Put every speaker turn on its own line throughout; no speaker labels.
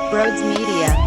Broads Media.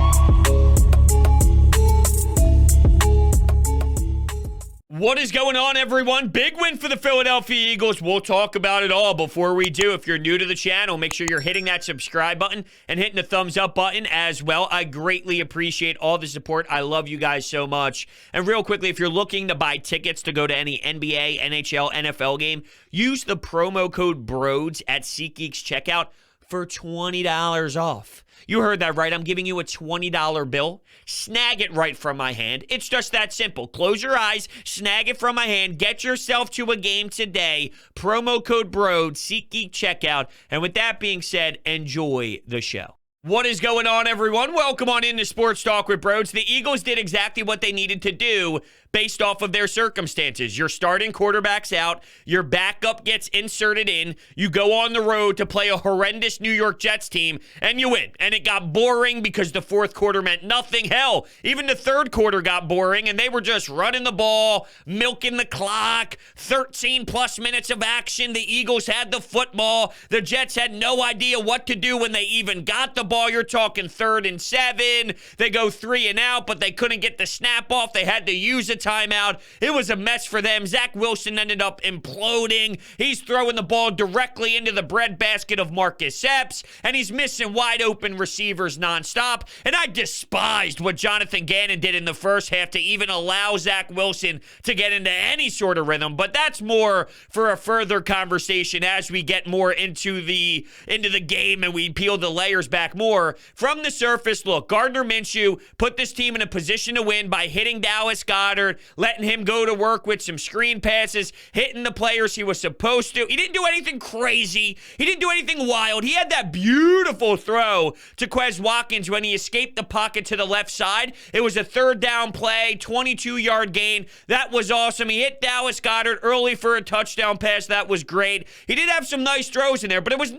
What is going on, everyone? Big win for the Philadelphia Eagles. We'll talk about it all. Before we do, if you're new to the channel, make sure you're hitting that subscribe button and hitting the thumbs up button as well. I greatly appreciate all the support. I love you guys so much. And real quickly, if you're looking to buy tickets to go to any NBA, NHL, NFL game, use the promo code BROADS at SeatGeek's checkout for $20 off. You heard that right. I'm giving you a $20 bill. Snag it right from my hand. It's just that simple. Close your eyes, snag it from my hand, get yourself to a game today. Promo code BROAD, SeatGeek checkout. And with that being said, enjoy the show. What is going on, everyone? Welcome on into Sports Talk with Broads. The Eagles did exactly what they needed to do based off of their circumstances. Your starting quarterback's out. Your backup gets inserted in. You go on the road to play a horrendous New York Jets team, and you win. And it got boring because the fourth quarter meant nothing. Hell, even the third quarter got boring, and they were just running the ball, milking the clock, 13-plus minutes of action. The Eagles had the football. The Jets had no idea what to do when they even got the ball. You're talking 3rd and 7. They go 3 and out, but they couldn't get the snap off. They had to use a timeout. It was a mess for them. Zach Wilson ended up imploding. He's throwing the ball directly into the breadbasket of Marcus Epps, and he's missing wide open receivers nonstop. And I despised what Jonathan Gannon did in the first half to even allow Zach Wilson to get into any sort of rhythm. But that's more for a further conversation as we get more into the game and we peel the layers back more. From the surface, look, Gardner Minshew put this team in a position to win by hitting Dallas Goedert, letting him go to work with some screen passes, hitting the players he was supposed to. He didn't do anything crazy. He didn't do anything wild. He had that beautiful throw to Quez Watkins when he escaped the pocket to the left side. It was a 3rd down play, 22-yard gain. That was awesome. He hit Dallas Goedert early for a touchdown pass. That was great. He did have some nice throws in there, but it was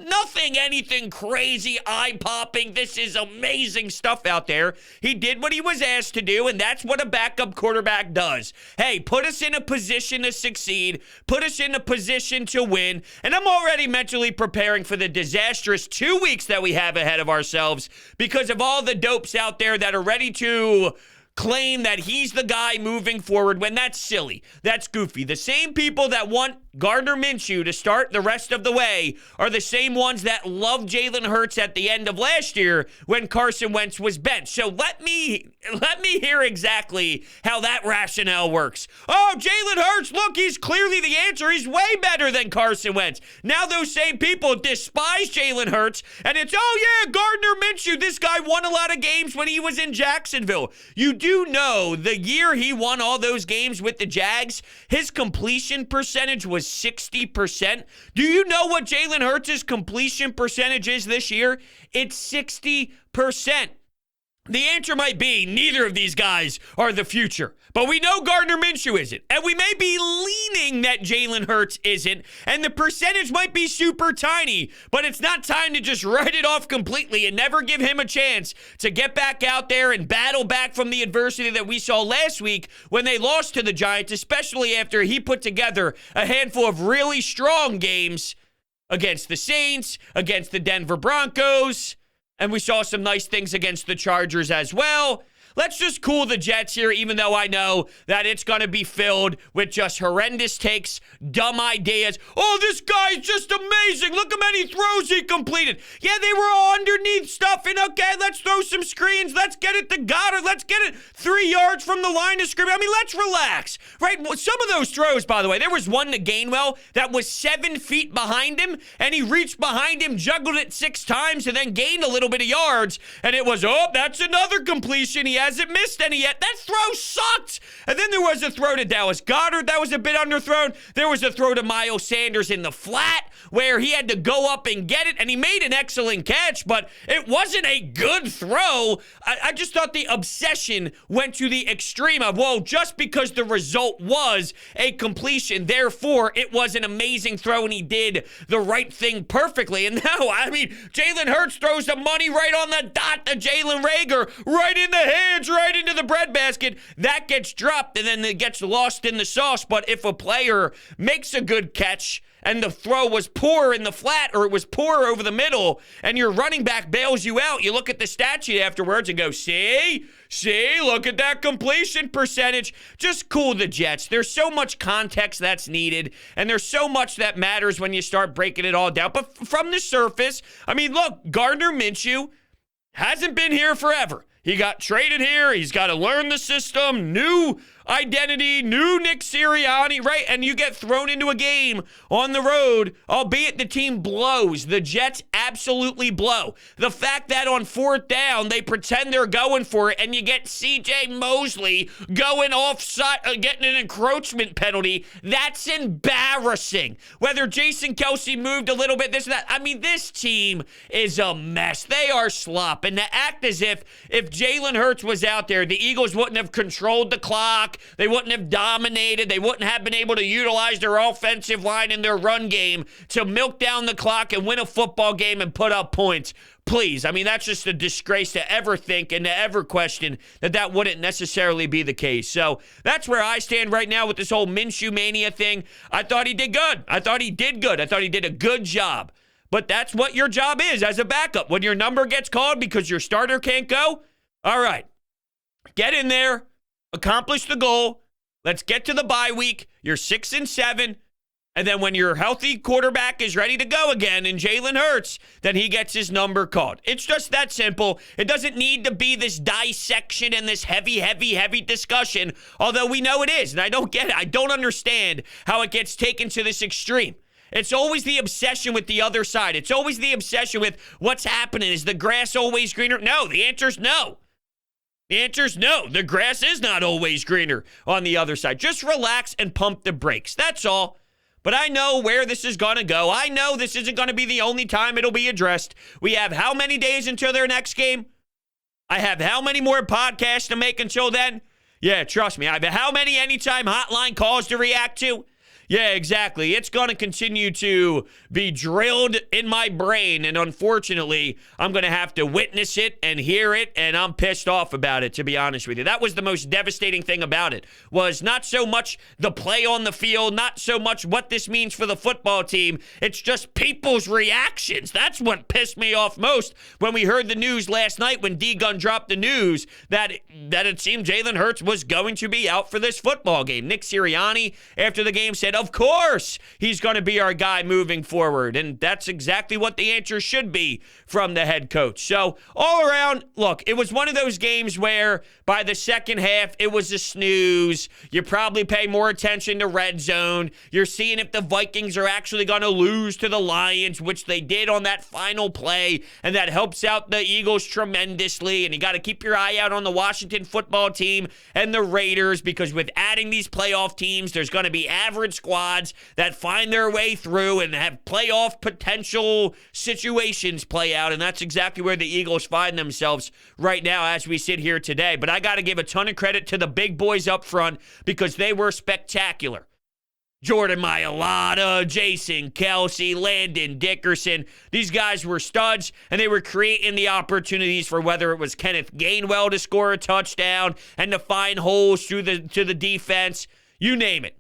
anything crazy, eye-popping. This is amazing stuff out there. He did what he was asked to do, and that's what a backup quarterback does. Hey, put us in a position to succeed, put us in a position to win, and I'm already mentally preparing for the disastrous 2 weeks that we have ahead of ourselves because of all the dopes out there that are ready to claim that he's the guy moving forward when that's silly. That's goofy. The same people that want Gardner Minshew to start the rest of the way are the same ones that loved Jalen Hurts at the end of last year when Carson Wentz was benched. So let me hear exactly how that rationale works. Oh, Jalen Hurts, look, he's clearly the answer. He's way better than Carson Wentz. Now those same people despise Jalen Hurts, and it's, oh yeah, Gardner Minshew, this guy won a lot of games when he was in Jacksonville. You do know the year he won all those games with the Jags, his completion percentage was 60%. Do you know what Jalen Hurts' completion percentage is this year? It's 60%. The answer might be neither of these guys are the future. But we know Gardner Minshew isn't. And we may be leaning that Jalen Hurts isn't. And the percentage might be super tiny. But it's not time to just write it off completely and never give him a chance to get back out there and battle back from the adversity that we saw last week when they lost to the Giants, especially after he put together a handful of really strong games against the Saints, against the Denver Broncos. And we saw some nice things against the Chargers as well. Let's just cool the Jets here, even though I know that it's going to be filled with just horrendous takes, dumb ideas. Oh, this guy's just amazing. Look how many throws he completed. Yeah, they were all underneath stuff. And okay, let's throw some screens. Let's get it to Goddard. Let's get it 3 yards from the line of scrimmage. I mean, let's relax, right? Well, some of those throws, by the way, there was one to Gainwell that was 7 feet behind him, and he reached behind him, juggled it 6 times, and then gained a little bit of yards. And it was, oh, that's another completion. He hasn't missed any yet. That throw sucked. And then there was a throw to Dallas Goedert that was a bit underthrown. There was a throw to Miles Sanders in the flat where he had to go up and get it, and he made an excellent catch, but it wasn't a good throw. I just thought the obsession went to the extreme of, well, just because the result was a completion, therefore it was an amazing throw and he did the right thing perfectly. And now, I mean, Jalen Hurts throws the money right on the dot to Jalen Reagor, right in the hands, right into the breadbasket. That gets dropped and then it gets lost in the sauce. But if a player makes a good catch and the throw was poor in the flat or it was poor over the middle and your running back bails you out, you look at the stat sheet afterwards and go, see, look at that completion percentage. Just cool the Jets. There's so much context that's needed, and there's so much that matters when you start breaking it all down. But from the surface, I mean, look, Gardner Minshew hasn't been here forever. He got traded here. He's got to learn the system, new identity, new Nick Sirianni, right? And you get thrown into a game on the road, albeit the team blows. The Jets absolutely blow. The fact that on fourth down, they pretend they're going for it, and you get C.J. Mosley going offside, getting an encroachment penalty, that's embarrassing. Whether Jason Kelce moved a little bit, this and that. I mean, this team is a mess. They are slop. And to act as if Jalen Hurts was out there, the Eagles wouldn't have controlled the clock. They wouldn't have dominated. They wouldn't have been able to utilize their offensive line in their run game to milk down the clock and win a football game and put up points. Please. I mean, that's just a disgrace to ever think and to ever question that wouldn't necessarily be the case. So that's where I stand right now with this whole Minshew mania thing. I thought he did good. I thought he did good. I thought he did a good job. But that's what your job is as a backup. When your number gets called because your starter can't go, all right, get in there. Accomplish the goal. Let's get to the bye week. You're 6-7. And then when your healthy quarterback is ready to go again and Jalen Hurts, then he gets his number called. It's just that simple. It doesn't need to be this dissection and this heavy discussion, although we know it is. And I don't get it. I don't understand how it gets taken to this extreme. It's always the obsession with the other side. It's always the obsession with what's happening. Is the grass always greener? No, the answer is no. The answer is no. The grass is not always greener on the other side. Just relax and pump the brakes. That's all. But I know where this is going to go. I know this isn't going to be the only time it'll be addressed. We have how many days until their next game? I have how many more podcasts to make until then? Yeah, trust me. I have how many anytime hotline calls to react to? Yeah, exactly. It's going to continue to be drilled in my brain, and unfortunately, I'm going to have to witness it and hear it, and I'm pissed off about it, to be honest with you. That was the most devastating thing about it, was not so much the play on the field, not so much what this means for the football team. It's just people's reactions. That's what pissed me off most when we heard the news last night when D-Gun dropped the news that it seemed Jalen Hurts was going to be out for this football game. Nick Sirianni, after the game, said, of course, he's going to be our guy moving forward. And that's exactly what the answer should be from the head coach. So all around, look, it was one of those games where by the second half, it was a snooze. You probably pay more attention to red zone. You're seeing if the Vikings are actually going to lose to the Lions, which they did on that final play. And that helps out the Eagles tremendously. And you got to keep your eye out on the Washington football team and the Raiders, because with adding these playoff teams, there's going to be average squads that find their way through and have playoff potential situations play out, and that's exactly where the Eagles find themselves right now as we sit here today. But I got to give a ton of credit to the big boys up front because they were spectacular. Jordan Mailata, Jason Kelce, Landon Dickerson. These guys were studs, and they were creating the opportunities for whether it was Kenneth Gainwell to score a touchdown and to find holes to the defense. You name it.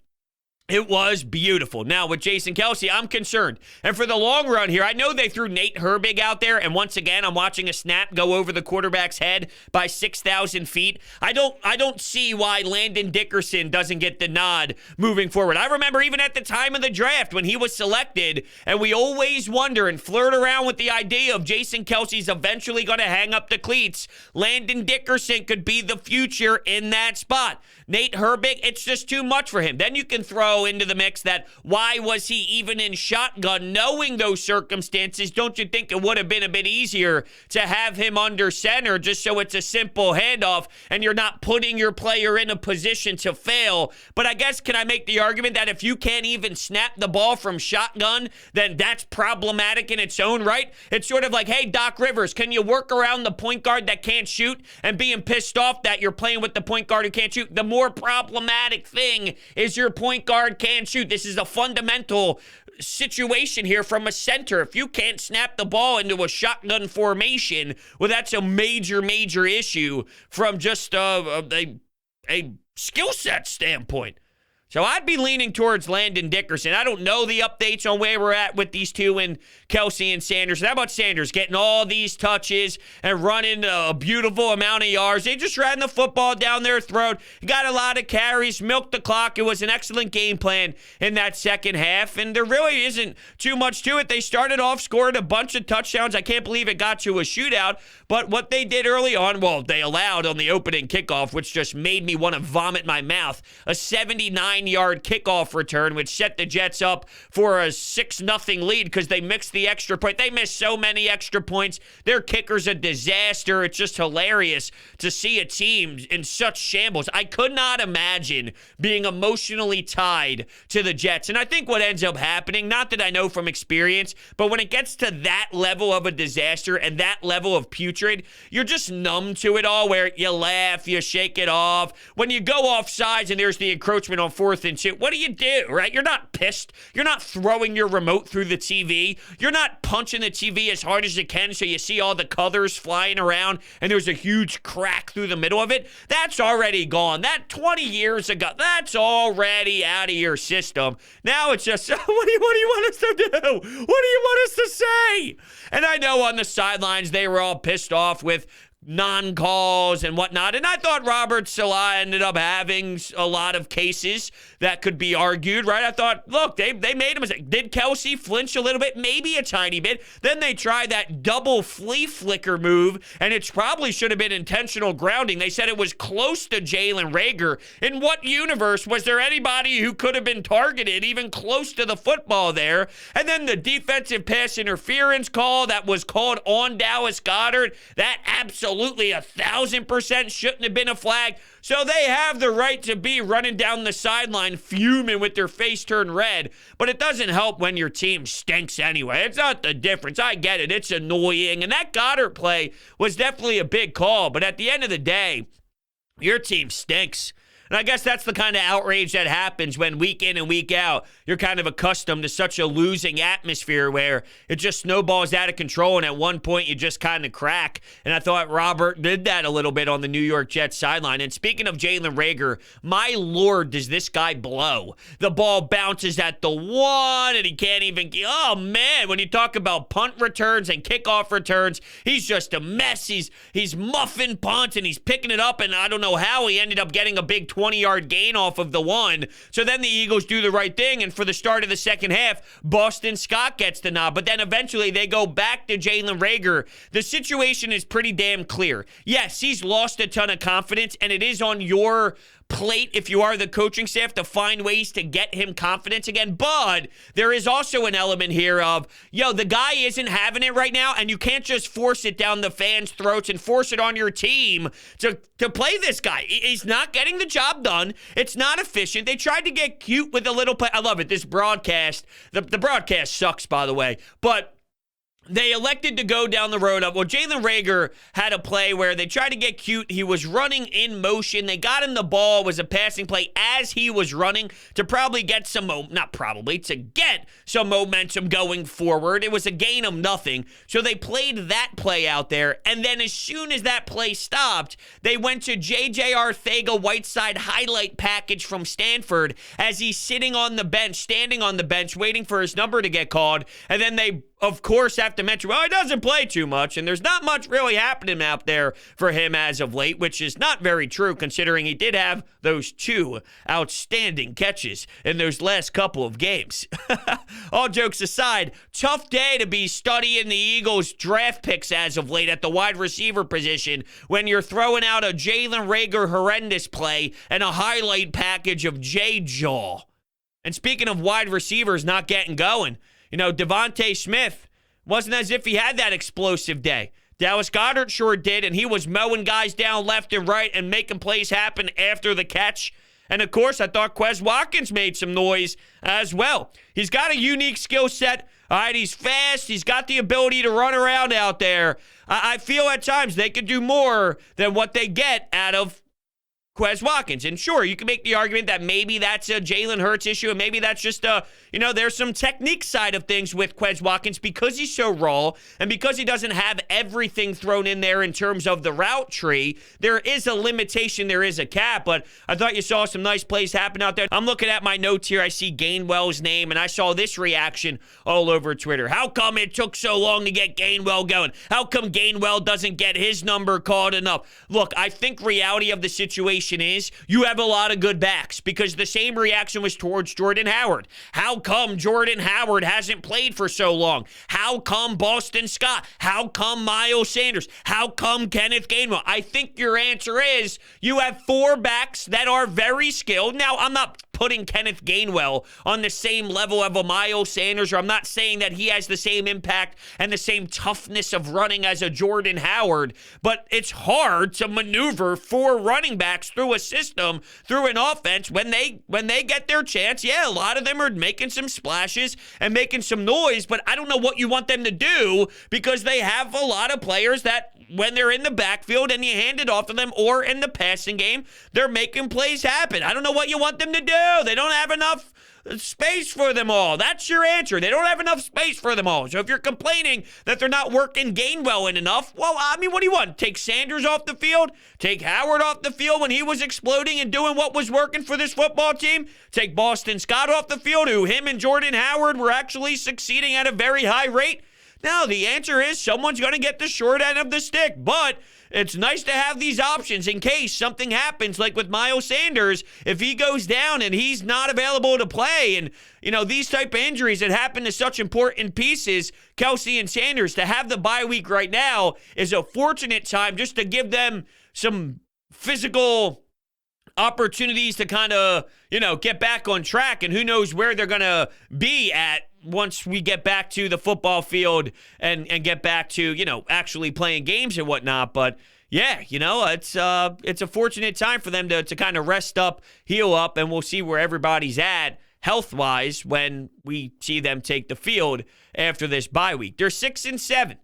It was beautiful. Now, with Jason Kelce, I'm concerned. And for the long run here, I know they threw Nate Herbig out there, and once again, I'm watching a snap go over the quarterback's head by 6,000 feet. I don't see why Landon Dickerson doesn't get the nod moving forward. I remember even at the time of the draft when he was selected, and we always wonder and flirt around with the idea of Jason Kelce's eventually going to hang up the cleats. Landon Dickerson could be the future in that spot. Nate Herbig, it's just too much for him. Then you can throw into the mix that why was he even in shotgun knowing those circumstances? Don't you think it would have been a bit easier to have him under center just so it's a simple handoff and you're not putting your player in a position to fail? But I guess, can I make the argument that if you can't even snap the ball from shotgun, then that's problematic in its own right? It's sort of like, hey, Doc Rivers, can you work around the point guard that can't shoot and being pissed off that you're playing with the point guard who can't shoot? The more problematic thing is your point guard can't shoot. This is a fundamental situation here from a center. If you can't snap the ball into a shotgun formation, well, that's a major issue from just a skill set standpoint. So I'd be leaning towards Landon Dickerson. I don't know the updates on where we're at with these two and Kelsey and Sanders. How about Sanders getting all these touches and running a beautiful amount of yards? They just ran the football down their throat. Got a lot of carries, milked the clock. It was an excellent game plan in that second half, and there really isn't too much to it. They started off, scored a bunch of touchdowns. I can't believe it got to a shootout, but what they did early on, well, they allowed on the opening kickoff, which just made me want to vomit my mouth, a 79-yard kickoff return, which set the Jets up for a 6-0 lead because they mixed the extra point. They missed so many extra points. Their kicker's a disaster. It's just hilarious to see a team in such shambles. I could not imagine being emotionally tied to the Jets. And I think what ends up happening, not that I know from experience, but when it gets to that level of a disaster and that level of putrid, you're just numb to it all, where you laugh, you shake it off. When you go off sides and there's the encroachment on 4th and 2, what do, right? You're not pissed. You're not throwing your remote through the TV. You're not punching the TV as hard as you can so you see all the colors flying around and there's a huge crack through the middle of it. That's already gone. That 20 years ago, that's already out of your system. Now it's just, what do you want us to do? What do you want us to say? And I know on the sidelines they were all pissed off with non-calls and whatnot, and I thought Robert Salah ended up having a lot of cases that could be argued, right? I thought, look, they made a mistake. Did Kelsey flinch a little bit? Maybe a tiny bit. Then they tried that double flea flicker move, and it probably should have been intentional grounding. They said it was close to Jalen Reagor. In what universe was there anybody who could have been targeted even close to the football there? And then the defensive pass interference call that was called on Dallas Goedert, that absolutely 1,000% shouldn't have been a flag. So they have the right to be running down the sideline fuming with their face turned red, but it doesn't help when your team stinks anyway. It's not the difference. I get it. It's annoying, and that Goddard play was definitely a big call, but at the end of the day, your team stinks. And I guess that's the kind of outrage that happens when week in and week out, you're kind of accustomed to such a losing atmosphere where it just snowballs out of control, and at one point you just kind of crack. And I thought Robert did that a little bit on the New York Jets sideline. And speaking of Jalen Reagor, my Lord, does this guy blow. The ball bounces at the 1, and he can't even, oh man, when you talk about punt returns and kickoff returns, he's just a mess. He's muffing punts, and he's picking it up, and I don't know how he ended up getting a big 20-yard gain off of the 1. So then the Eagles do the right thing, and for the start of the second half, Boston Scott gets the nod. But then eventually they go back to Jalen Reagor. The situation is pretty damn clear. Yes, he's lost a ton of confidence, and it is on your plate if you are the coaching staff to find ways to get him confidence again. But there is also an element here of, the guy isn't having it right now, and you can't just force it down the fans' throats and force it on your team to play this guy. He's not getting the job done. It's not efficient. They tried to get cute with a little play. I love it. This broadcast, the broadcast sucks, by the way, but they elected to go down the road of, Jalen Reagor had a play where they tried to get cute. He was running in motion. They got him the ball. It was a passing play as he was running to probably get some, to get some momentum going forward. It was a gain of nothing. So they played that play out there. And then as soon as that play stopped, they went to J.J. Arcega-Whiteside highlight package from Stanford as he's sitting on the bench, standing on the bench, waiting for his number to get called. And then they, of course, have to mention, he doesn't play too much, and there's not much really happening out there for him as of late, which is not very true considering he did have those 2 outstanding catches in those last couple of games. All jokes aside, tough day to be studying the Eagles' draft picks as of late at the wide receiver position when you're throwing out a Jalen Reagor horrendous play and a highlight package of J-Jaw. And speaking of wide receivers not getting going, Devontae Smith wasn't as if he had that explosive day. Dallas Goedert sure did, and he was mowing guys down left and right and making plays happen after the catch. And, of course, I thought Quez Watkins made some noise as well. He's got a unique skill set. All right, he's fast. He's got the ability to run around out there. I feel at times they could do more than what they get out of Quez Watkins. And sure, you can make the argument that maybe that's a Jalen Hurts issue, and maybe that's just there's some technique side of things with Quez Watkins because he's so raw and because he doesn't have everything thrown in there in terms of the route tree. There is a limitation, there is a cap, but I thought you saw some nice plays happen out there. I'm looking at my notes here. I see Gainwell's name, and I saw this reaction all over Twitter. How come it took so long to get Gainwell going? How come Gainwell doesn't get his number called enough? Look, I think reality of the situation is you have a lot of good backs because the same reaction was towards Jordan Howard. How come Jordan Howard hasn't played for so long? How come Boston Scott? How come Miles Sanders? How come Kenneth Gainwell? I think your answer is you have 4 backs that are very skilled. Now, I'm not putting Kenneth Gainwell on the same level of a Miles Sanders, or I'm not saying that he has the same impact and the same toughness of running as a Jordan Howard, but it's hard to maneuver 4 running backs through a system, through an offense when they get their chance. Yeah, a lot of them are making some splashes and making some noise, but I don't know what you want them to do because they have a lot of players that when they're in the backfield and you hand it off to them or in the passing game, they're making plays happen. I don't know what you want them to do. They don't have enough space for them all. That's your answer. They don't have enough space for them all. So if you're complaining that they're not working Gainwell in enough, well, I mean, what do you want? Take Sanders off the field? Take Howard off the field when he was exploding and doing what was working for this football team? Take Boston Scott off the field, who him and Jordan Howard were actually succeeding at a very high rate? No, the answer is someone's going to get the short end of the stick, but it's nice to have these options in case something happens, like with Miles Sanders. If he goes down and he's not available to play, and, these type of injuries that happen to such important pieces, Kelsey and Sanders, to have the bye week right now is a fortunate time just to give them some physical opportunities to kind of, get back on track, and who knows where they're going to be at once we get back to the football field and get back to, actually playing games and whatnot. But yeah, it's a fortunate time for them to kind of rest up, heal up, and we'll see where everybody's at health-wise when we see them take the field after this bye week. They're 6-7.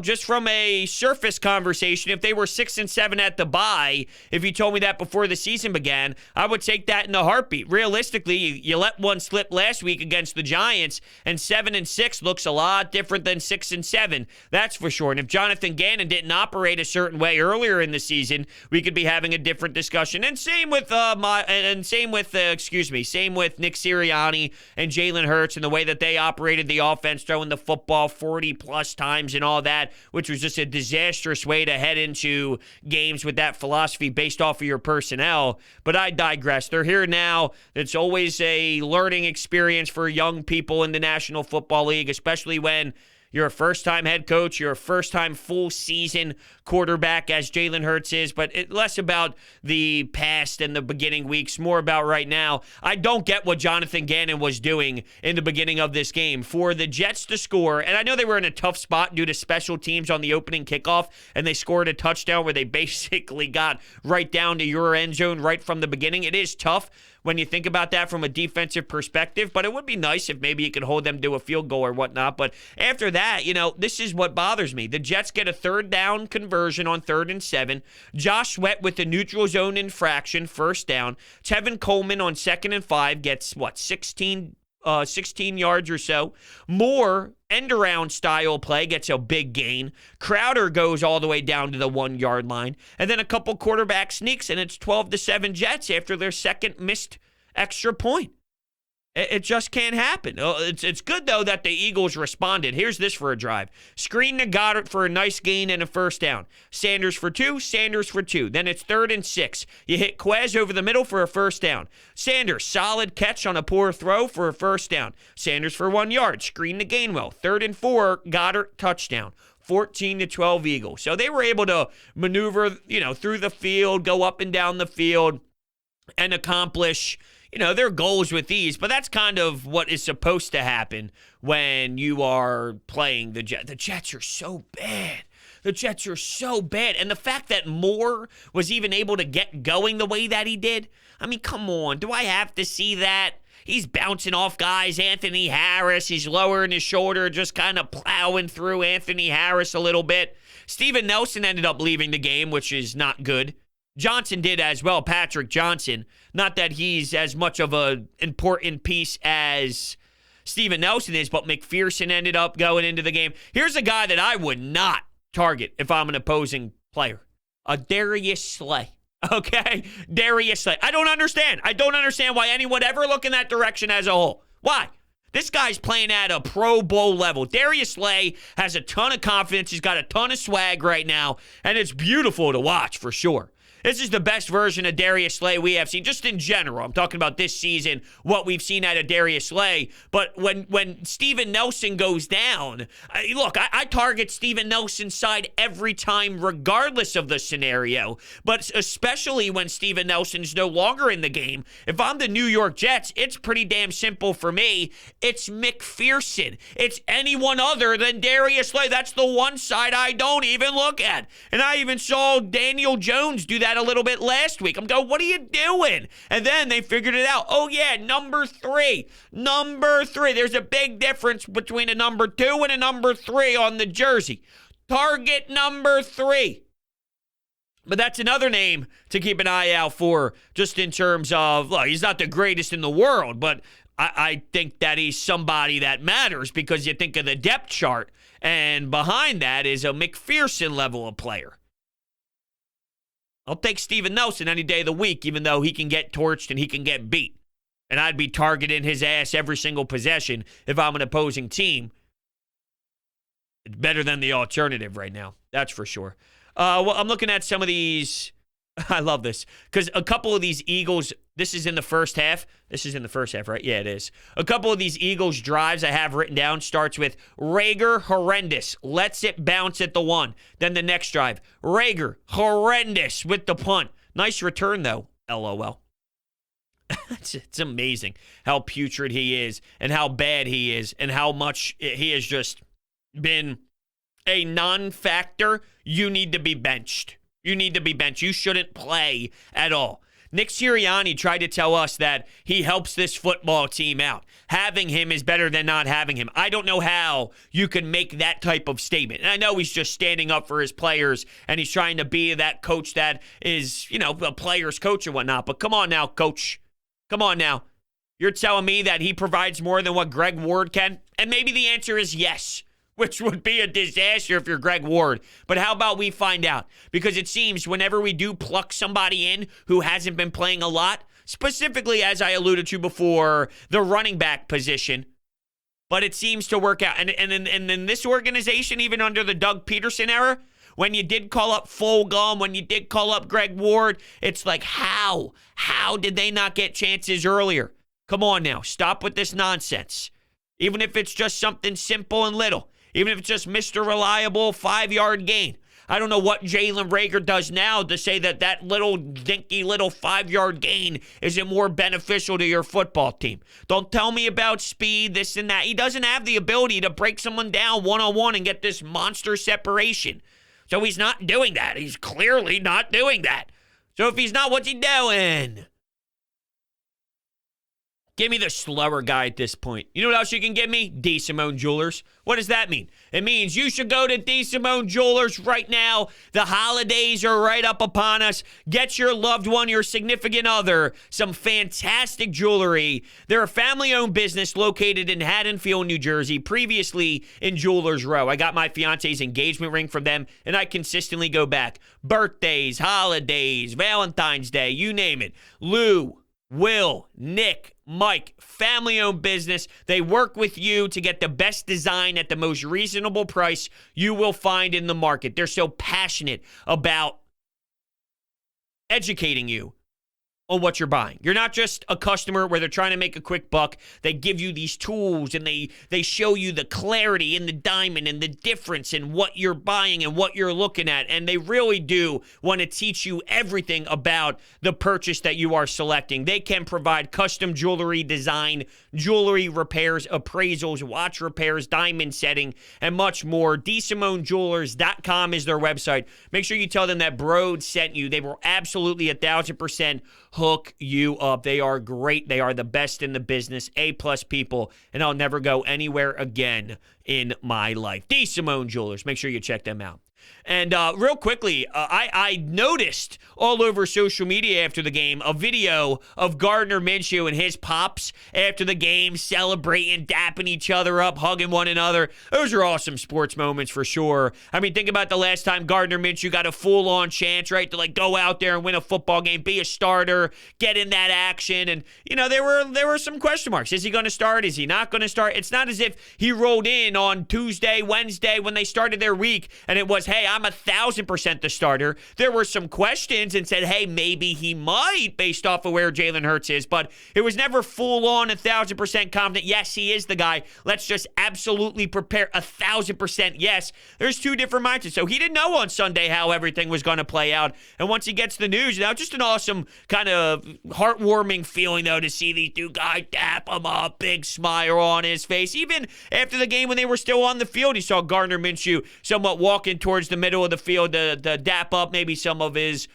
Just from a surface conversation, if they were 6-7 at the bye, if you told me that before the season began, I would take that in a heartbeat. Realistically, you let one slip last week against the Giants, and 7-6 looks a lot different than 6-7. That's for sure. And if Jonathan Gannon didn't operate a certain way earlier in the season, we could be having a different discussion. And same with same with Nick Sirianni and Jalen Hurts and the way that they operated the offense, throwing the football 40+ times and all that, which was just a disastrous way to head into games with that philosophy based off of your personnel. But I digress. They're here now. It's always a learning experience for young people in the National Football League, especially when you're a first-time head coach, you're a first-time full-season quarterback, as Jalen Hurts is, but less about the past and the beginning weeks, more about right now. I don't get what Jonathan Gannon was doing in the beginning of this game. For the Jets to score, and I know they were in a tough spot due to special teams on the opening kickoff, and they scored a touchdown where they basically got right down to your end zone right from the beginning. It is tough when you think about that from a defensive perspective, but it would be nice if maybe you could hold them to a field goal or whatnot. But after that, this is what bothers me. The Jets get a 3rd down conversion on 3rd and 7. Josh Sweat with the neutral zone infraction, 1st down. Tevin Coleman on 2nd and 5 gets, 16 yards or so. Moore, end-around style play, gets a big gain. Crowder goes all the way down to the 1-yard line. And then a couple quarterback sneaks, and it's 12-7 Jets after their second missed extra point. It just can't happen. It's good, though, that the Eagles responded. Here's this for a drive. Screen to Goedert for a nice gain and a 1st down. Sanders for 2, Sanders for 2. Then it's 3rd and 6. You hit Quez over the middle for a 1st down. Sanders, solid catch on a poor throw for a 1st down. Sanders for 1 yard. Screen to Gainwell. 3rd and 4, Goedert, touchdown. 14-12 Eagles. So they were able to maneuver, through the field, go up and down the field, and accomplish their goals with these, but that's kind of what is supposed to happen when you are playing the Jets. The Jets are so bad. The Jets are so bad. And the fact that Moore was even able to get going the way that he did, I mean, come on. Do I have to see that? He's bouncing off guys. Anthony Harris, he's lowering his shoulder, just kind of plowing through Anthony Harris a little bit. Steven Nelson ended up leaving the game, which is not good. Johnson did as well, Patrick Johnson. Not that he's as much of an important piece as Steven Nelson is, but McPherson ended up going into the game. Here's a guy that I would not target if I'm an opposing player. Darius Slay. Okay? Darius Slay. I don't understand. I don't understand why anyone would ever look in that direction as a whole. Why? This guy's playing at a Pro Bowl level. Darius Slay has a ton of confidence. He's got a ton of swag right now, and it's beautiful to watch for sure. This is the best version of Darius Slay we have seen, just in general. I'm talking about this season, what we've seen out of Darius Slay. But when Steven Nelson goes down, look, I target Steven Nelson's side every time, regardless of the scenario. But especially when Steven Nelson's no longer in the game. If I'm the New York Jets, it's pretty damn simple for me. It's McPherson. It's anyone other than Darius Slay. That's the one side I don't even look at. And I even saw Daniel Jones do that a little bit last week. I'm going, what are you doing? And then they figured it out. Oh, yeah, number 3. Number 3. There's a big difference between a number 2 and a number 3 on the jersey. Target number 3. But that's another name to keep an eye out for, just in terms of, look, he's not the greatest in the world, but I think that he's somebody that matters because you think of the depth chart, and behind that is a McPherson level of player. I'll take Steven Nelson any day of the week, even though he can get torched and he can get beat. And I'd be targeting his ass every single possession if I'm an opposing team. It's better than the alternative right now. That's for sure. Well, I'm looking at some of these. I love this because a couple of these Eagles, this is in the first half. This is in the first half, right? Yeah, it is. A couple of these Eagles drives I have written down starts with Rager, horrendous, lets it bounce at the 1. Then the next drive, Rager, horrendous with the punt. Nice return, though, LOL. It's amazing how putrid he is and how bad he is and how much he has just been a non-factor. You need to be benched. You need to be benched. You shouldn't play at all. Nick Sirianni tried to tell us that he helps this football team out. Having him is better than not having him. I don't know how you can make that type of statement. And I know he's just standing up for his players and he's trying to be that coach that is, a player's coach and whatnot. But come on now, coach. Come on now. You're telling me that he provides more than what Greg Ward can? And maybe the answer is yes, which would be a disaster if you're Greg Ward. But how about we find out? Because it seems whenever we do pluck somebody in who hasn't been playing a lot, specifically, as I alluded to before, the running back position, but it seems to work out. And in this organization, even under the Doug Peterson era, when you did call up Fulgham, when you did call up Greg Ward, it's like, how? How did they not get chances earlier? Come on now. Stop with this nonsense. Even if it's just something simple and little. Even if it's just Mr. Reliable 5-yard gain. I don't know what Jalen Rager does now to say that little dinky little 5-yard gain isn't more beneficial to your football team. Don't tell me about speed, this and that. He doesn't have the ability to break someone down one-on-one and get this monster separation. So he's not doing that. He's clearly not doing that. So if he's not, what's he doing? Give me the slower guy at this point. You know what else you can give me? D. Simone Jewelers. What does that mean? It means you should go to D. Simone Jewelers right now. The holidays are right up upon us. Get your loved one, your significant other, some fantastic jewelry. They're a family-owned business located in Haddonfield, New Jersey, previously in Jewelers Row. I got my fiance's engagement ring from them, and I consistently go back. Birthdays, holidays, Valentine's Day, you name it. Lou, Will, Nick, Mike, family-owned business. They work with you to get the best design at the most reasonable price you will find in the market. They're so passionate about educating you on what you're buying. You're not just a customer where they're trying to make a quick buck. They give you these tools and they show you the clarity in the diamond and the difference in what you're buying and what you're looking at. And they really do want to teach you everything about the purchase that you are selecting. They can provide custom jewelry design, jewelry repairs, appraisals, watch repairs, diamond setting, and much more. DSimoneJewelers.com is their website. Make sure you tell them that Brode sent you. They will absolutely 1,000% hook you up. They are great. They are the best in the business. A-plus people, and I'll never go anywhere again in my life. D. Simone Jewelers. Make sure you check them out. And real quickly, I noticed all over social media after the game a video of Gardner Minshew and his pops after the game celebrating, dapping each other up, hugging one another. Those are awesome sports moments for sure. I mean, think about the last time Gardner Minshew got a full-on chance, right, to like go out there and win a football game, be a starter, get in that action. And, you know, there were some question marks. Is he going to start? Is he not going to start? It's not as if he rolled in on Tuesday, Wednesday when they started their week and it was, hey, I'm 1,000% the starter. There were some questions and said, hey, maybe he might based off of where Jalen Hurts is, but it was never full on 1,000% confident. Yes, he is the guy. Let's just absolutely prepare 1,000% yes. There's two different mindsets. So he didn't know on Sunday how everything was going to play out. And once he gets the news, now just an awesome kind of heartwarming feeling though to see these two guys dap him up, big smile on his face. Even after the game when they were still on the field, he saw Gardner Minshew somewhat walking towards the middle of the field to dap up maybe some of his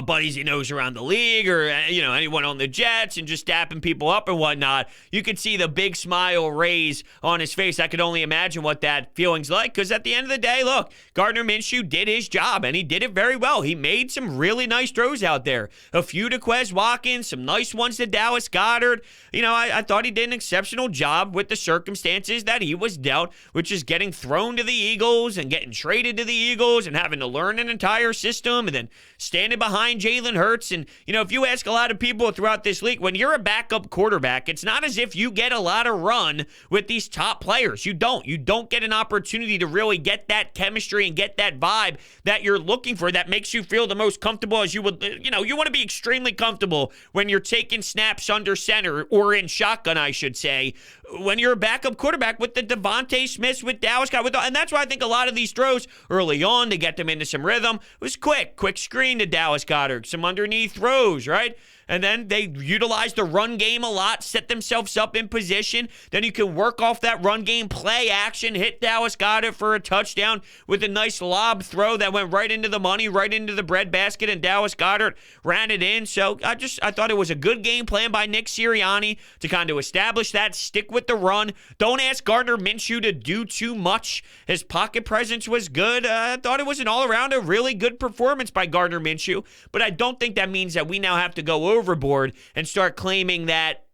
buddies he knows around the league or, you know, anyone on the Jets and just dapping people up and whatnot. You could see the big smile raise on his face. I could only imagine what that feeling's like because at the end of the day, look, Gardner Minshew did his job and he did it very well. He made some really nice throws out there. A few to Quez Watkins, some nice ones to Dallas Goedert. You know, I thought he did an exceptional job with the circumstances that he was dealt, which is getting thrown to the Eagles and getting traded to the Eagles and having to learn an entire system and then standing behind Jalen Hurts. And, you know, if you ask a lot of people throughout this league, when you're a backup quarterback, it's not as if you get a lot of run with these top players. You don't. You don't get an opportunity to really get that chemistry and get that vibe that you're looking for that makes you feel the most comfortable as you would, you know, you want to be extremely comfortable when you're taking snaps under center or in shotgun, I should say, when you're a backup quarterback with the Devontae Smiths, with Dallas Goedert, and that's why I think a lot of these throws early on to get them into some rhythm was quick screen to Dallas Goedert, some underneath throws, right? And then they utilized the run game a lot, set themselves up in position. Then you can work off that run game, play action, hit Dallas Goedert for a touchdown with a nice lob throw that went right into the money, right into the breadbasket, and Dallas Goedert ran it in. So I thought it was a good game plan by Nick Sirianni to kind of establish that, stick with the run. Don't ask Gardner Minshew to do too much. His pocket presence was good. I thought it was an all-around a really good performance by Gardner Minshew, but I don't think that means that we now have to go overboard and start claiming that,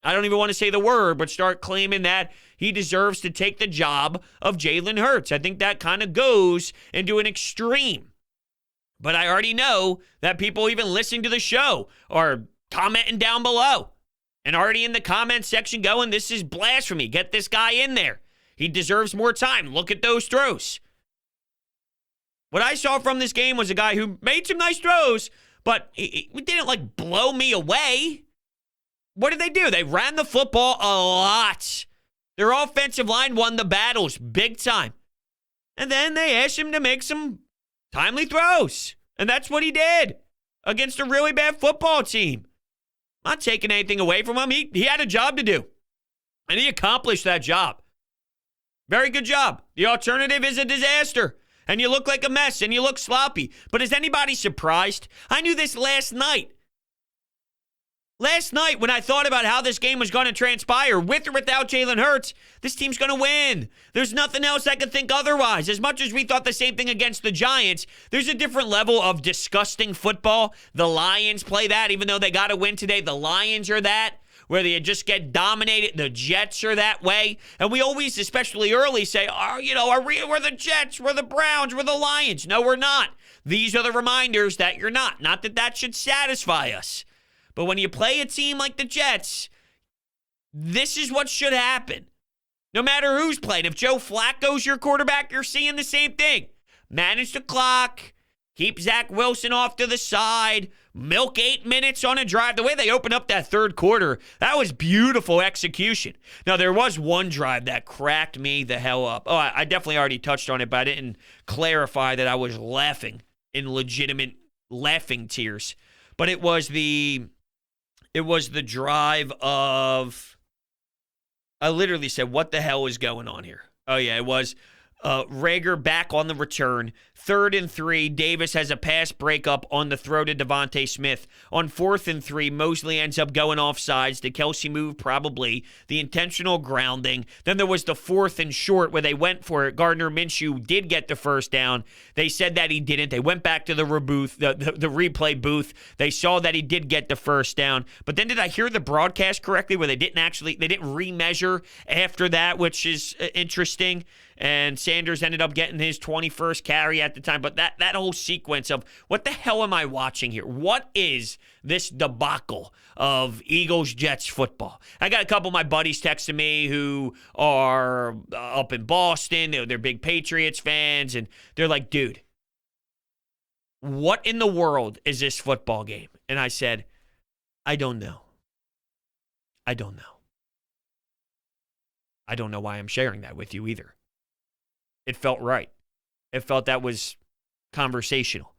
I don't even want to say the word, but start claiming that he deserves to take the job of Jalen Hurts. I think that kind of goes into an extreme. But I already know that people even listening to the show are commenting down below and already in the comment section going, this is blasphemy. Get this guy in there. He deserves more time. Look at those throws. What I saw from this game was a guy who made some nice throws, but it didn't, like, blow me away. What did they do? They ran the football a lot. Their offensive line won the battles big time. And then they asked him to make some timely throws. And that's what he did against a really bad football team. Not taking anything away from him. He had a job to do. And he accomplished that job. Very good job. The alternative is a disaster. And you look like a mess, and you look sloppy. But is anybody surprised? I knew this last night. Last night, when I thought about how this game was going to transpire, with or without Jalen Hurts, this team's going to win. There's nothing else I could think otherwise. As much as we thought the same thing against the Giants, there's a different level of disgusting football. The Lions play that, even though they got to win today. The Lions are that, where they just get dominated. The Jets are that way. And we always, especially early, say, we're the Jets, we're the Browns, we're the Lions. No, we're not. These are the reminders that you're not. Not that that should satisfy us. But when you play a team like the Jets, this is what should happen. No matter who's playing. If Joe Flacco's your quarterback, you're seeing the same thing. Manage the clock. Keep Zach Wilson off to the side. Milk 8 minutes on a drive. The way they opened up that third quarter, that was beautiful execution. Now, there was one drive that cracked me the hell up. Oh, I definitely already touched on it, but I didn't clarify that I was laughing in legitimate laughing tears. But it was the drive of, I literally said, what the hell is going on here? Oh, yeah, it was Rager back on the return. 3rd and 3. Davis has a pass breakup on the throw to Devontae Smith. On 4th and 3, Mosley ends up going off sides. The Kelsey move, probably. The intentional grounding. Then there was the 4th and short where they went for it. Gardner Minshew did get the first down. They said that he didn't. They went back to the replay booth. They saw that he did get the first down. But then did I hear the broadcast correctly where they didn't remeasure after that, which is interesting. And Sanders ended up getting his 21st carry at the time. But that whole sequence of what the hell am I watching here? What is this debacle of Eagles-Jets football? I got a couple of my buddies texting me who are up in Boston. They're big Patriots fans. And they're like, dude, what in the world is this football game? And I said, I don't know. I don't know. I don't know why I'm sharing that with you either. It felt right. It felt that was conversational.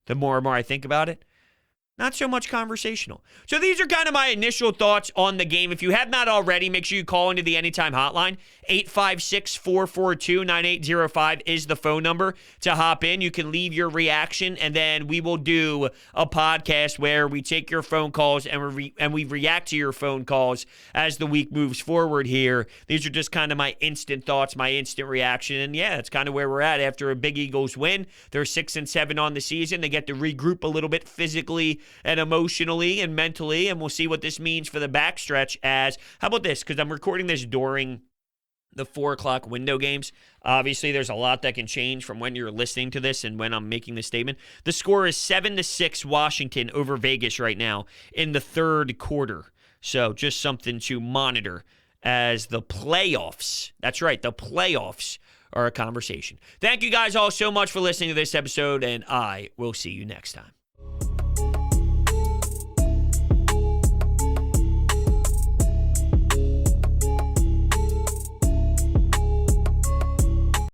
The more and more I think about it, not so much conversational. So these are kind of my initial thoughts on the game. If you have not already, make sure you call into the Anytime Hotline. 856-442-9805 is the phone number to hop in. You can leave your reaction, and then we will do a podcast where we take your phone calls and we react to your phone calls as the week moves forward here. These are just kind of my instant thoughts, my instant reaction. And yeah, that's kind of where we're at after a big Eagles win. They're 6-7 on the season. They get to regroup a little bit physically and emotionally and mentally, and we'll see what this means for the backstretch as, how about this, because I'm recording this during the 4 o'clock window games. Obviously, there's a lot that can change from when you're listening to this and when I'm making this statement. The score is 7-6 Washington over Vegas right now in the 3rd quarter. So just something to monitor as the playoffs, that's right, the playoffs are a conversation. Thank you guys all so much for listening to this episode, and I will see you next time.